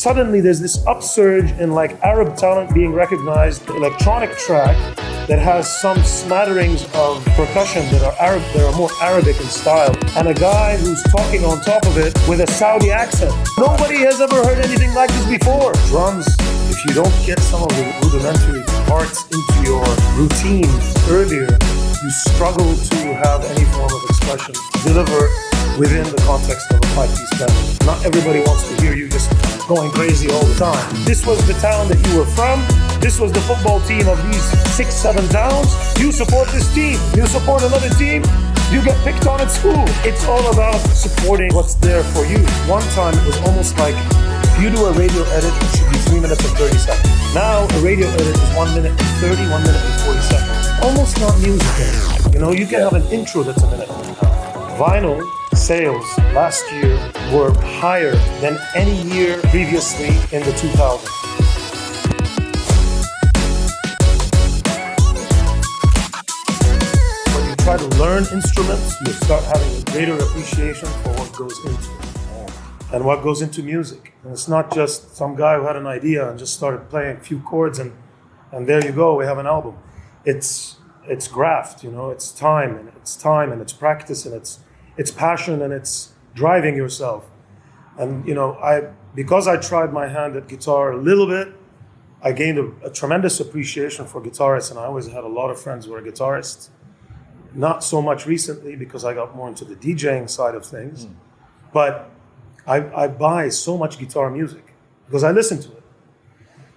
suddenly there's this upsurge in like Arab talent being recognized, electronic track that has some smatterings of percussion that are more Arabic in style, and a guy who's talking on top of it with a Saudi accent. Nobody has ever heard anything like this before. Drums, if you don't get some of the rudimentary parts into your routine earlier, you struggle to have any form of expression deliver within the context of a five-piece band. Not everybody wants to hear you just going crazy all the time. This was the town that you were from. This was the football team of these 6-7 towns. You support this team. You support another team. You get picked on at school. It's all about supporting what's there for you. One time it was almost like if you do a radio edit, it should be 3 minutes and 30 seconds. Now a radio edit is 1 minute and 30, 1 minute and 40 seconds. Almost not music anymore. You know, you can have an intro that's a minute and a half. Vinyl sales last year were higher than any year previously in the 2000s. When you try to learn instruments, you start having a greater appreciation for what goes into it and what goes into music. And it's not just some guy who had an idea and just started playing a few chords and there you go, we have an album. It's graft, you know, it's time and it's practice and it's passion and it's driving yourself. And, you know, because I tried my hand at guitar a little bit, I gained a tremendous appreciation for guitarists, and I always had a lot of friends who were guitarists. Not so much recently because I got more into the DJing side of things, but I buy so much guitar music because I listen to it.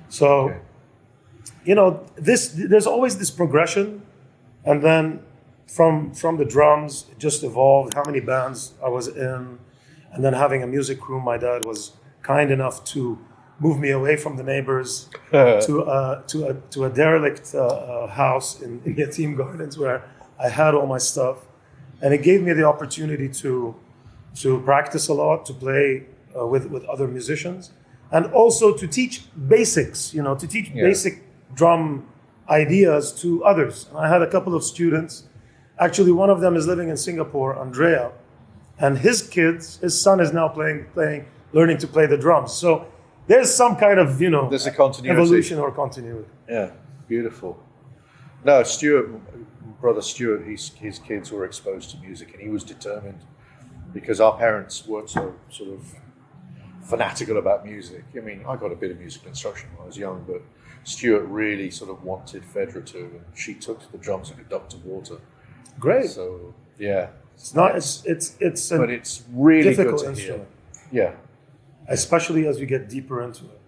So, you know, there's always this progression, and then from the drums, it just evolved. How many bands I was in, and then having a music room. My dad was kind enough to move me away from the neighbors to a derelict house in Yatim Gardens where I had all my stuff, and it gave me the opportunity to practice a lot, to play with other musicians, and also to teach basics. You know, to teach basic drum ideas to others. And I had a couple of students. Actually, one of them is living in Singapore, Andrea, and his son is now learning to play the drums. So there's some kind of, you know, there's a continuity. Evolution or continuity. Yeah, beautiful. No, brother Stuart, his kids were exposed to music, and he was determined because our parents weren't so sort of fanatical about music. I mean, I got a bit of musical instruction when I was young, but Stuart really sort of wanted Fedra to, and she took to the drums like a duck to water. Great. So yeah, but it's really difficult good to instrument. Hear. Yeah, especially as you get deeper into it.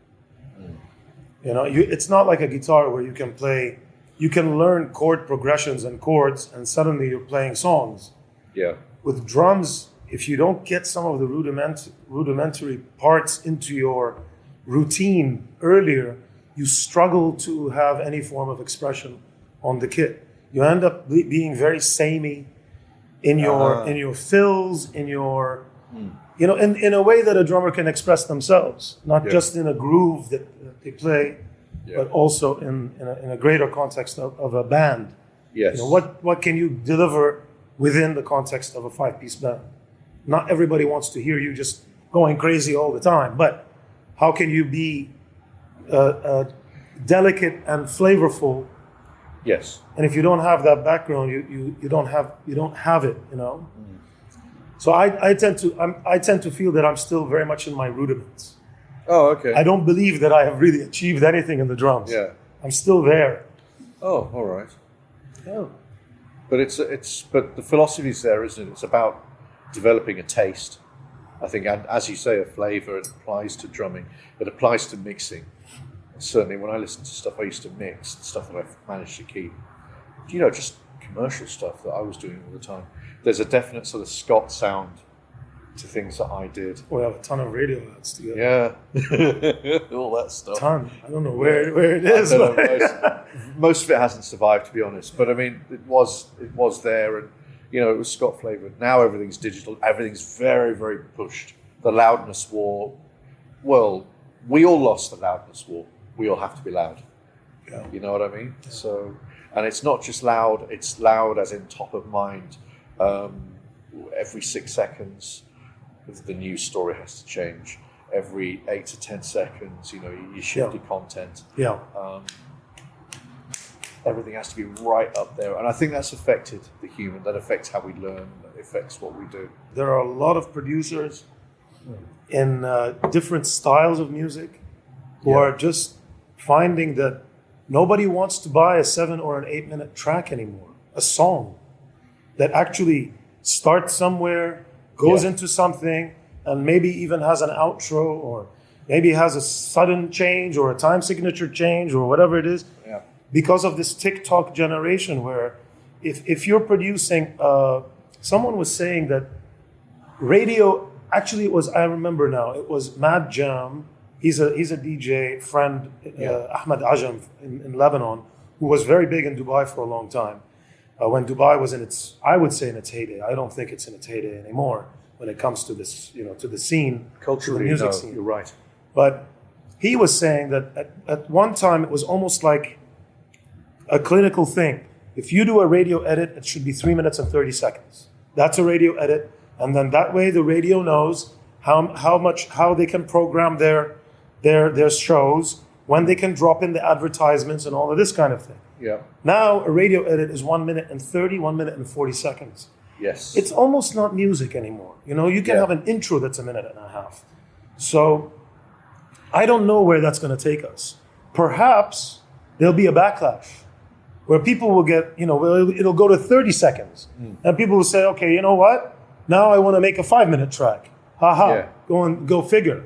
You know, it's not like a guitar where you can play. You can learn chord progressions and chords, and suddenly you're playing songs. Yeah. With drums, if you don't get some of the rudimentary parts into your routine earlier, you struggle to have any form of expression on the kit. You end up being very samey in your fills, in your, you know, in a way that a drummer can express themselves, not just in a groove that they play, but also in a greater context of a band. Yes. You know, what can you deliver within the context of a five-piece band? Not everybody wants to hear you just going crazy all the time, but how can you be delicate and flavorful? Yes. And if you don't have that background, you don't have it, you know. So I tend to feel that I'm still very much in my rudiments. Oh, okay. I don't believe that I have really achieved anything in the drums. Yeah. I'm still there. Oh, all right. Yeah. But but the philosophy's there, isn't it? It's about developing a taste. I think, and as you say, a flavor. It applies to drumming. It applies to mixing. Certainly, when I listen to stuff I used to mix, the stuff that I've managed to keep, you know, just commercial stuff that I was doing all the time. There's a definite sort of Scott sound to things that I did. We have a ton of radio ads together. Yeah, all that stuff. Ton. I don't know where it is. Most of it hasn't survived, to be honest. But I mean, it was there, and you know, it was Scott flavored. Now everything's digital. Everything's very, very pushed. The loudness war. Well, we all lost the loudness war. We all have to be loud. Yeah. You know what I mean? Yeah. So, and it's not just loud, it's loud as in top of mind. Every 6 seconds, the news story has to change. every 8 to 10 seconds. You shift your content. Yeah. Everything has to be right up there, and I think that's affected the human. That affects how we learn. That affects what we do. There are a lot of producers in different styles of music who are just finding that nobody wants to buy a 7 or an 8 minute track anymore. A song that actually starts somewhere, goes into something, and maybe even has an outro, or maybe has a sudden change or a time signature change or whatever it is. Yeah. Because of this TikTok generation, where if you're producing, someone was saying that radio, actually it was, I remember now, it was Mad Jam. He's a DJ friend, Ahmed Ajam in Lebanon, who was very big in Dubai for a long time. When Dubai was in its, I would say in its heyday. I don't think it's in its heyday anymore when it comes to this, to the scene, culturally, to the music scene. You're right. But he was saying that at one time it was almost like a clinical thing. If you do a radio edit, it should be 3 minutes and 30 seconds. That's a radio edit, and then that way the radio knows how they can program their shows, when they can drop in the advertisements and all of this kind of thing. Yeah. Now a radio edit is 1 minute and 30, 1 minute and 40 seconds. Yes. It's almost not music anymore. You can have an intro that's a minute and a half. So I don't know where that's going to take us. Perhaps there'll be a backlash where people will get, it'll go to 30 seconds. And people will say, okay, you know what? Now I want to make a 5 minute track. Haha, go figure.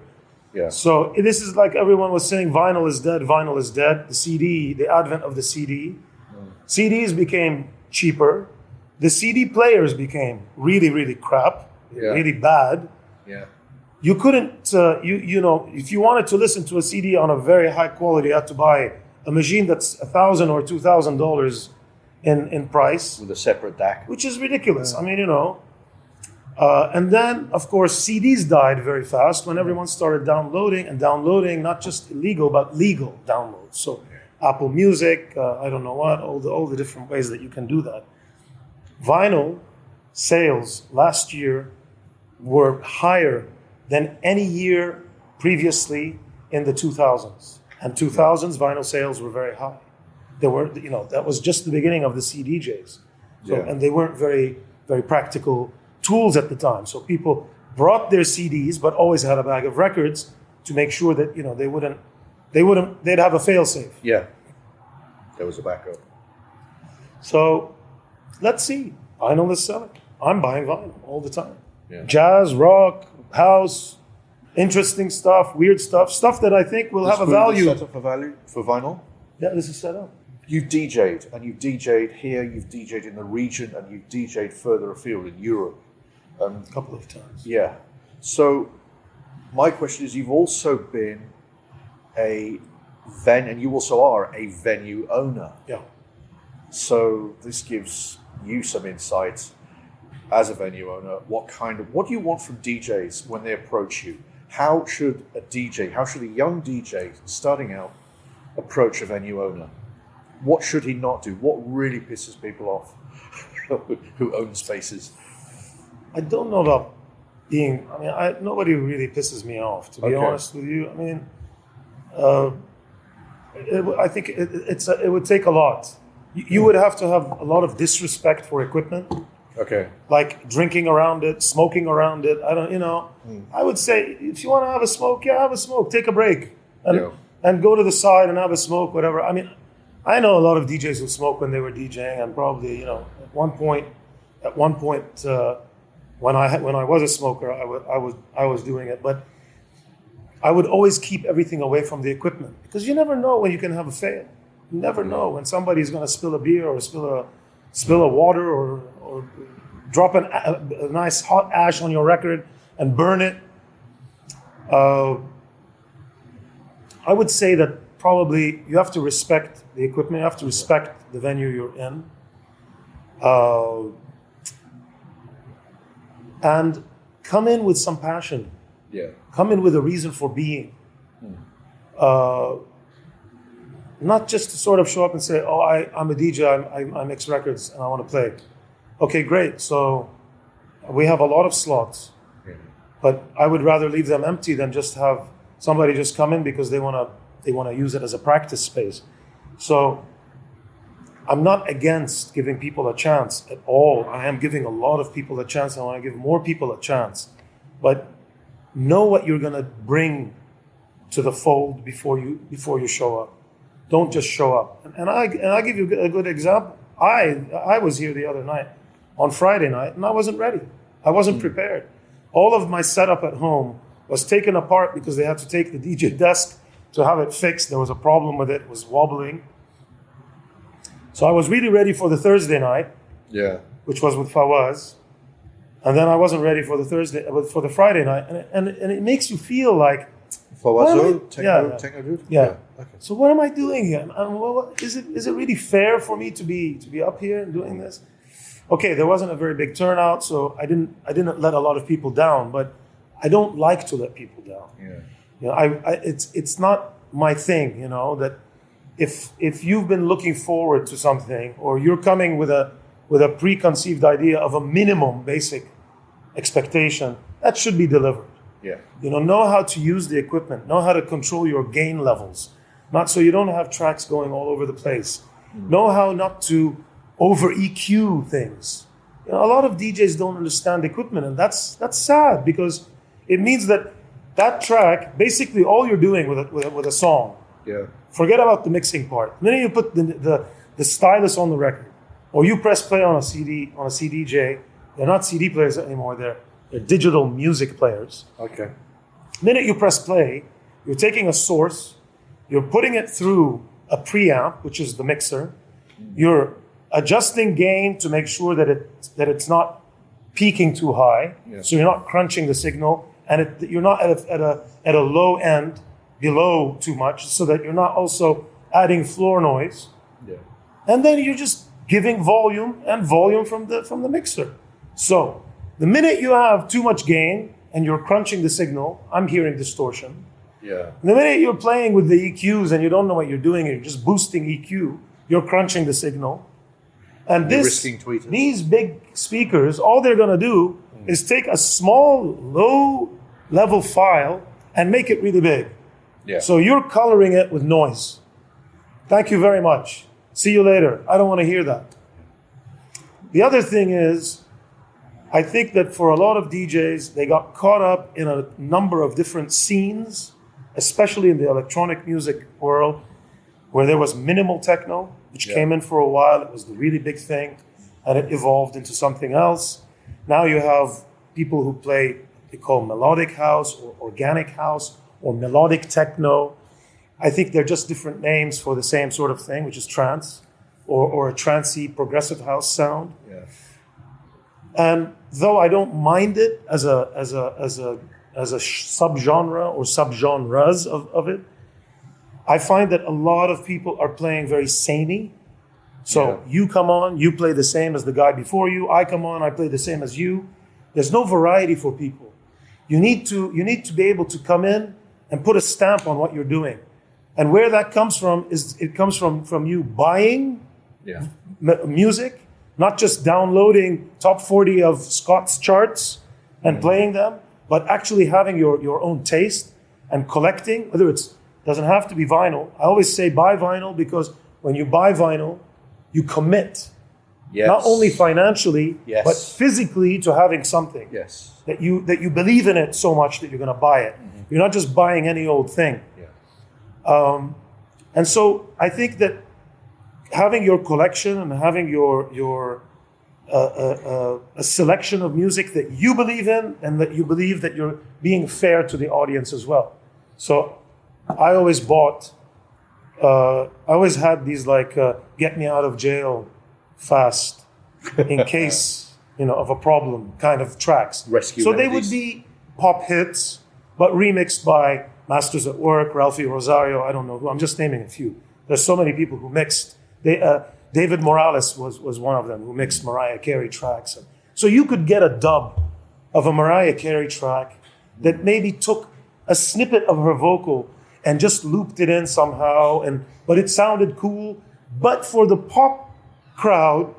Yeah. So this is like everyone was saying, vinyl is dead, vinyl is dead. The CD, the advent of the CD. CDs became cheaper. The CD players became really, really crap, really bad. Yeah. You couldn't, if you wanted to listen to a CD on a very high quality, you had to buy a machine that's $1,000 or $2,000 in price. With a separate DAC. Which is ridiculous. I mean, and then, of course, CDs died very fast when everyone started downloading, not just illegal, but legal downloads. So Apple Music, I don't know what, all the different ways that you can do that. Vinyl sales last year were higher than any year previously in the 2000s. And 2000s vinyl sales were very high. They were, that was just the beginning of the CDJs. So, and they weren't very, very practical tools at the time. So people brought their CDs, but always had a bag of records to make sure that, they'd have a fail-safe. Yeah. There was a backup. So let's see. Vinyl is selling. I'm buying vinyl all the time. Yeah. Jazz, rock, house, interesting stuff, weird stuff that I think will have a value. Set up for vinyl? Yeah, this is set up. You've DJ'd, and you've DJ'd here, you've DJ'd in the region, and you've DJ'd further afield in Europe. A couple of times. Yeah. So my question is, you've also been and you also are a venue owner. Yeah. So this gives you some insight as a venue owner. What do you want from DJs when they approach you? How should a young DJ starting out approach a venue owner? What should he not do? What really pisses people off who own spaces? I don't know about nobody really pisses me off, to be honest with you. I mean, I think it would take a lot. You would have to have a lot of disrespect for equipment. Okay. Like drinking around it, smoking around it. I would say if you want to have a smoke, have a smoke. Take a break and go to the side and have a smoke, whatever. I mean, I know a lot of DJs who smoke when they were DJing, and probably at one point, when I was a smoker, I was doing it, but I would always keep everything away from the equipment because you never know when you can have a fail. You never know when somebody's going to spill a beer or spill a water or drop a nice hot ash on your record and burn it. I would say that probably you have to respect the equipment, you have to respect the venue you're in. And come in with some passion. Yeah. Come in with a reason for being. Not just to sort of show up and say, oh, I'm a DJ, I mix records and I want to play. Okay, great. So we have a lot of slots. But I would rather leave them empty than just have somebody just come in because they want to use it as a practice space. So I'm not against giving people a chance at all. I am giving a lot of people a chance. I want to give more people a chance. But know what you're going to bring to the fold before you show up. Don't just show up. And I give you a good example. I was here the other night on Friday night, and I wasn't ready. I wasn't prepared. All of my setup at home was taken apart because they had to take the DJ desk to have it fixed. There was a problem with it. It was wobbling. So I was really ready for the Thursday night, which was with Fawaz. And then I wasn't ready for the Friday night. And it makes you feel like, Fawaz, techno dude? Yeah. Okay. So what am I doing here? Is it really fair for me to be up here and doing this? Okay, there wasn't a very big turnout, so I didn't let a lot of people down. But I don't like to let people down. Yeah. You know, it's not my thing. You know that if you've been looking forward to something, or you're coming with a preconceived idea of a minimum basic expectation, that should be delivered. Yeah. You know how to use the equipment, know how to control your gain levels, not so you don't have tracks going all over the place. Know how not to over EQ things. You know, a lot of DJs don't understand equipment, and that's sad because it means that track, basically all you're doing with a song. Yeah. Forget about the mixing part. Then you put the stylus on the record, or you press play on a CDJ. They're not CD players anymore. They're digital music players. Okay. The minute you press play, you're taking a source, you're putting it through a preamp, which is the mixer. You're adjusting gain to make sure that it's not peaking too high, so you're not crunching the signal, and you're not at a low end below too much, so that you're not also adding floor noise. Yeah. And then you're just giving volume from the mixer. So the minute you have too much gain and you're crunching the signal, I'm hearing distortion. Yeah. The minute you're playing with the EQs and you don't know what you're doing, and you're just boosting EQ, you're crunching the signal. And risking tweeters. These big speakers, all they're going to do is take a small, low-level file and make it really big. Yeah. So you're coloring it with noise. Thank you very much. See you later. I don't want to hear that. The other thing is, I think that for a lot of DJs, they got caught up in a number of different scenes, especially in the electronic music world, where there was minimal techno, which came in for a while. It was the really big thing, and it evolved into something else. Now you have people who play, they call melodic house or organic house or melodic techno. I think they're just different names for the same sort of thing, which is trance or a trancey progressive house sound. Yeah. And though I don't mind it as a subgenre or subgenres of it, I find that a lot of people are playing very samey. So you come on, you play the same as the guy before you. I come on, I play the same as you. There's no variety for people. You need to be able to come in and put a stamp on what you're doing. And where that comes from is it comes from you buying music, not just downloading top 40 of Scott's charts and playing them, but actually having your own taste and collecting, whether doesn't have to be vinyl. I always say buy vinyl, because when you buy vinyl, you commit. Yes. Not only financially, but physically to having something. Yes. That you believe in it so much that you're going to buy it. Mm-hmm. You're not just buying any old thing. Yeah. And so I think that having your collection and having your a selection of music that you believe in, and that you believe that you're being fair to the audience as well. So I always I always had these get me out of jail fast in case, of a problem kind of tracks. Rescue so melodies. They would be pop hits, but remixed by Masters at Work, Ralphie Rosario, I don't know who, I'm just naming a few. There's so many people who mixed. David Morales was one of them who mixed Mariah Carey tracks. So you could get a dub of a Mariah Carey track that maybe took a snippet of her vocal and just looped it in somehow, but it sounded cool. But for the pop crowd,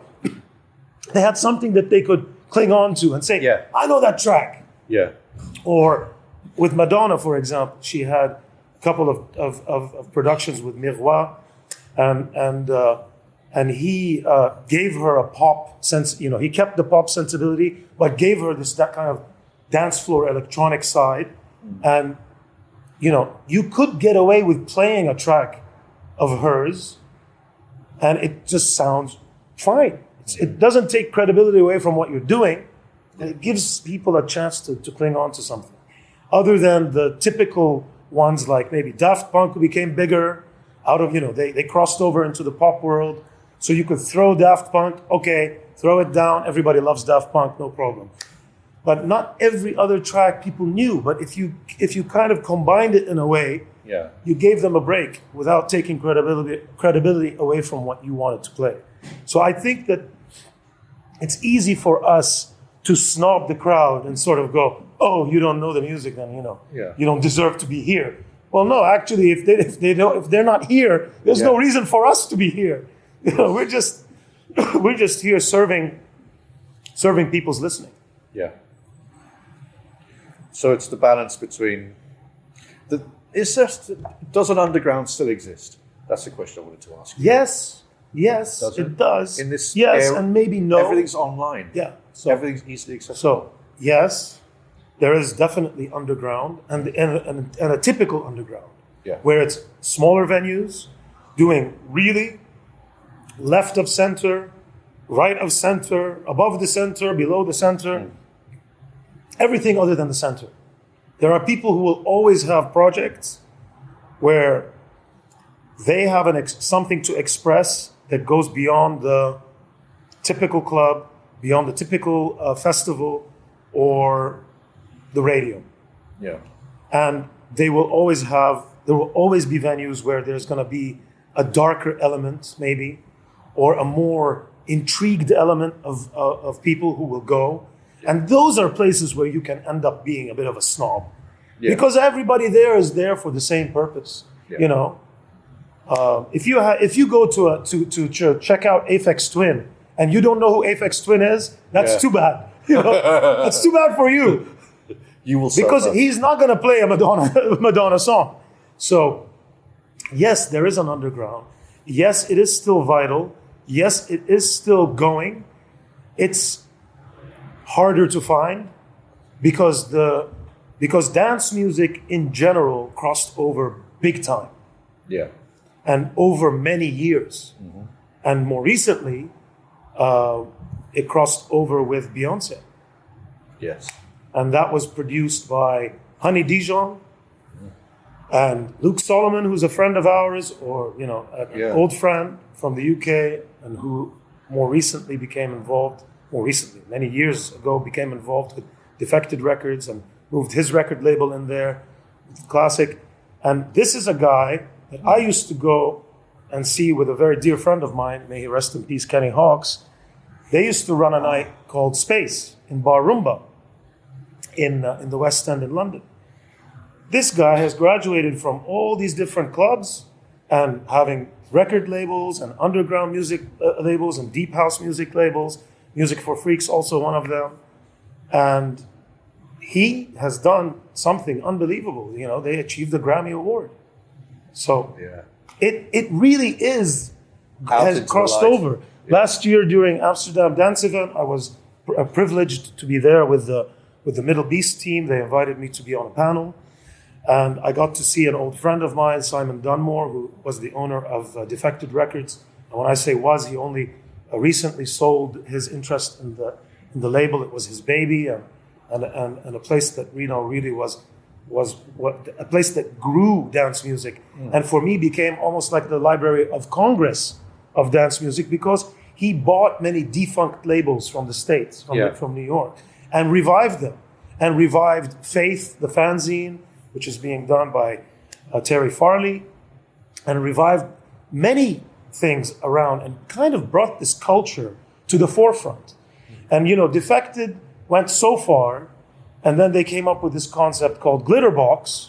they had something that they could cling on to and say, I know that track. Yeah. Or with Madonna, for example, she had a couple of productions with Miroir, and he gave her a pop sense. He kept the pop sensibility, but gave her that kind of dance floor electronic side. And you could get away with playing a track of hers, and it just sounds fine. It doesn't take credibility away from what you're doing, and it gives people a chance to cling on to something. Other than the typical ones like maybe Daft Punk, who became bigger out of, they crossed over into the pop world. So you could throw Daft Punk, okay, throw it down. Everybody loves Daft Punk, no problem. But not every other track people knew. But if you kind of combined it in a way, you gave them a break without taking credibility away from what you wanted to play. So I think that it's easy for us to snob the crowd and sort of go, oh, you don't know the music, then you don't deserve to be here. Well, no, actually, if they're not here, there's no reason for us to be here. We're just here serving people's listening. Yeah. So it's the balance between does an underground still exist? That's the question I wanted to ask you. Yes, it does. In this era, and maybe no. Everything's online. Yeah. So everything's easily accessible. So yes, there is definitely underground and a typical underground. Yeah. Where it's smaller venues doing really left of center, right of center, above the center, below the center, everything other than the center. There are people who will always have projects where they have something to express that goes beyond the typical club, beyond the typical festival or the radio. Yeah. And there will always be venues where there's going to be a darker element, maybe, or a more intrigued element of people who will go. And those are places where you can end up being a bit of a snob. Yeah. Because everybody there is there for the same purpose. Yeah. If you go to check out Aphex Twin and you don't know who Aphex Twin is, that's too bad. That's too bad for you. You will because suffer. He's not going to play a Madonna song. So, yes, there is an underground. Yes, it is still vital. Yes, it is still going. It's harder to find because dance music in general crossed over big time. Yeah. And over many years. Mm-hmm. And more recently, it crossed over with Beyonce. Yes. And that was produced by Honey Dijon and Luke Solomon, who's a friend of ours, or an old friend from the UK, and who many years ago, became involved with Defected Records and moved his record label in there, Classic. And this is a guy that I used to go and see with a very dear friend of mine, may he rest in peace, Kenny Hawks. They used to run a night called Space in Bar Roomba in the West End in London. This guy has graduated from all these different clubs and having record labels and underground music labels and deep house music labels, Music for Freaks also one of them. And he has done something unbelievable. They achieved the Grammy Award. So it really has crossed over. Yeah. Last year during Amsterdam Dance Event, I was privileged to be there with the Middle Beast team. They invited me to be on a panel. And I got to see an old friend of mine, Simon Dunmore, who was the owner of Defected Records. And when I say was, he only recently sold his interest in the label. It was his baby, and a place that really was a place that grew dance music, and for me became almost like the Library of Congress of dance music, because he bought many defunct labels from the States, from New York, and revived them, and revived Faith, the fanzine, which is being done by Terry Farley, and revived many things around, and kind of brought this culture to the forefront. And Defected went so far, and then they came up with this concept called Glitterbox,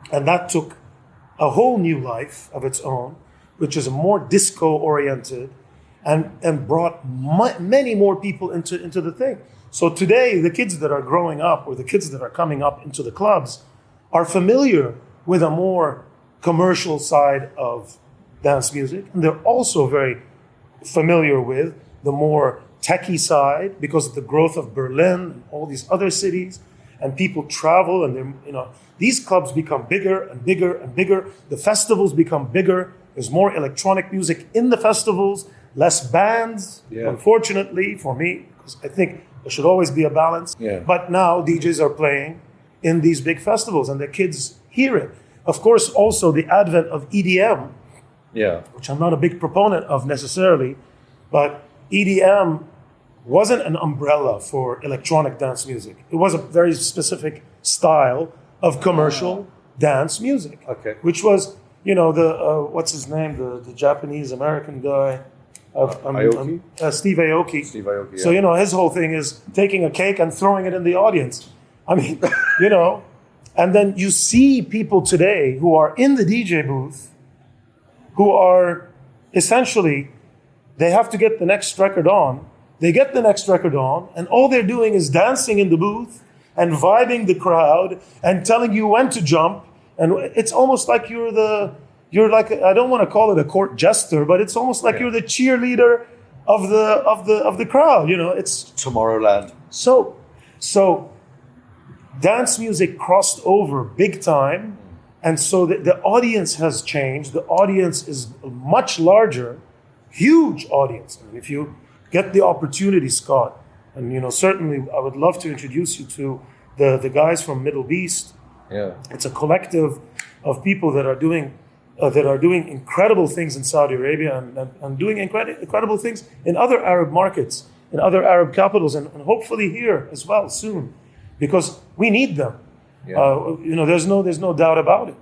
and that took a whole new life of its own, which is more disco oriented, and brought many more people into the thing. So today, the kids that are growing up or the kids that are coming up into the clubs are familiar with a more commercial side of dance music. And they're also very familiar with the more techie side because of the growth of Berlin and all these other cities. And people travel and these clubs become bigger and bigger and bigger. The festivals become bigger. There's more electronic music in the festivals, less bands, unfortunately for me, because I think there should always be a balance. Yeah. But now DJs are playing in these big festivals and the kids hear it. Of course, also the advent of EDM, which I'm not a big proponent of necessarily, but EDM wasn't an umbrella for electronic dance music. It was a very specific style of commercial dance music, which was, what's his name, the Japanese American guy, Aoki? Steve Aoki. Steve Aoki, yeah. So, his whole thing is taking a cake and throwing it in the audience. I mean, and then you see people today who are in the DJ booth who are essentially, they have to get the next record on. They get the next record on, and all they're doing is dancing in the booth and vibing the crowd and telling you when to jump. And it's almost like you're like, I don't want to call it a court jester, but it's almost like you're the cheerleader of the crowd. It's Tomorrowland. So dance music crossed over big time, and so the audience has changed. The audience is much larger, huge audience. I mean, if you get the opportunity, Scott, and certainly I would love to introduce you to the guys from Middle East. Yeah, it's a collective of people that are doing incredible things in Saudi Arabia and doing incredible things in other Arab markets, in other Arab capitals, and hopefully here as well soon, because we need them. Yeah. There's no doubt about it.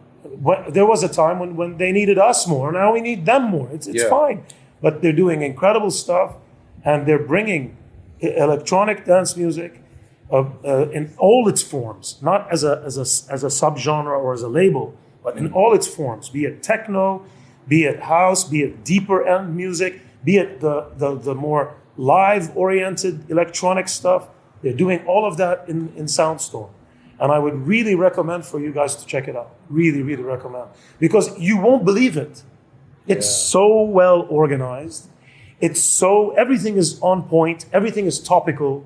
There was a time when they needed us more. Now we need them more. It's fine, but they're doing incredible stuff. And they're bringing electronic dance music in all its forms, not as a subgenre or as a label, but in all its forms, be it techno, be it house, be it deeper end music, be it the more live-oriented electronic stuff. They're doing all of that in Soundstorm. And I would really recommend for you guys to check it out. Really, really recommend. Because you won't believe it. It's so well organized. Everything is on point, everything is topical.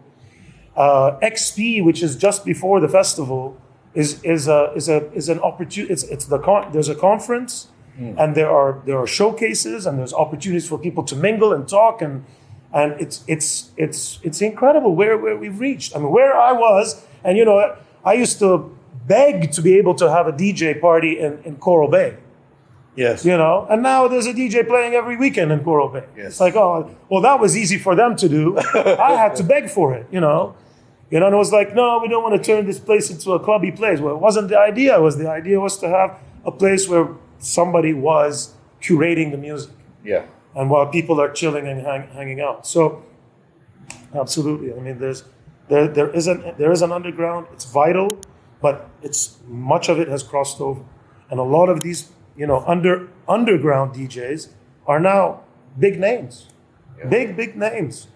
XP, which is just before the festival, is an opportunity. There's a conference, and there are showcases, and there's opportunities for people to mingle and talk, and it's incredible where we've reached. I mean, where I was, and I used to beg to be able to have a DJ party in Coral Bay. Yes. And now there's a DJ playing every weekend in Coral Bay. Yes. It's like, oh, well, that was easy for them to do. I had to beg for it, and it was like, no, we don't want to turn this place into a clubby place. Well, it wasn't the idea. The idea was to have a place where somebody was curating the music. Yeah. And while people are chilling and hanging out. So, absolutely. I mean, there is an underground. It's vital, but much of it has crossed over, and a lot of these underground DJs are now big names, big names.